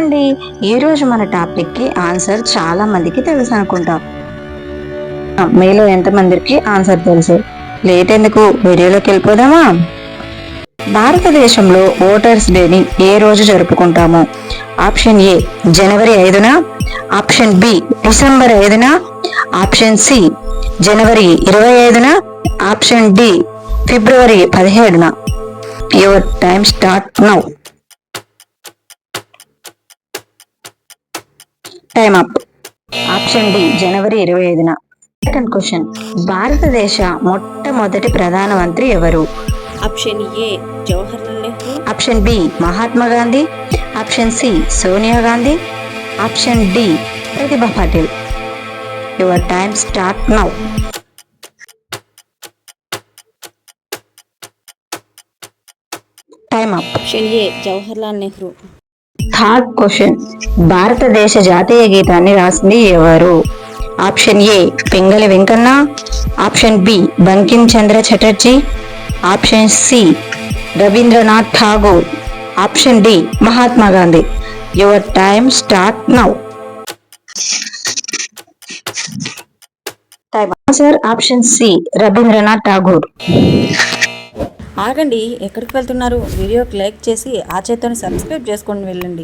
అండి, ఈరోజు మన టాపిక్కి ఆన్సర్ చాలా మందికి తెలుసు అనుకుంటాం. మీలో ఎంతమందికి ఆన్సర్ తెలుసు? లేట్ ఎందుకు, వీడియోలోకి వెళ్ళిపోదామా? భారతదేశంలో ఓటర్స్ డేని ఏ రోజు జరుపుకుంటాము? ఆప్షన్ ఏ జనవరి 5న, ఆప్షన్ బి డిసెంబర్ 5న, ఆప్షన్ సి జనవరి 25న, ఆప్షన్ డి ఫిబ్రవరి 17న. Your time start now. Time up. Option D జనవరి 25న. సెకండ్ క్వశ్చన్, భారతదేశ మొట్టమొదటి ప్రధానమంత్రి ఎవరు? Option A Jawaharlal Nehru, option B Mahatma Gandhi, option C Sonia Gandhi, option D Pratibha Patil. Your time start now. Time up. Option A Jawaharlal Nehru. Third question, భారతదేశ జాతీయ గీతాన్ని రాసింది ఎవరు? Option A Pingali Venkanna, option B Bankim Chandra Chatterjee, option C Rabindranath Tagore, option D Mahatma Gandhi. Your time start now. Time answer option C Rabindranath Tagore. ఆగండి, ఎక్కడికి వెళ్తున్నారు? వీడియోకి like చేసి ఆ చేతను సబ్స్క్రైబ్ చేసుకొని వెళ్ళండి.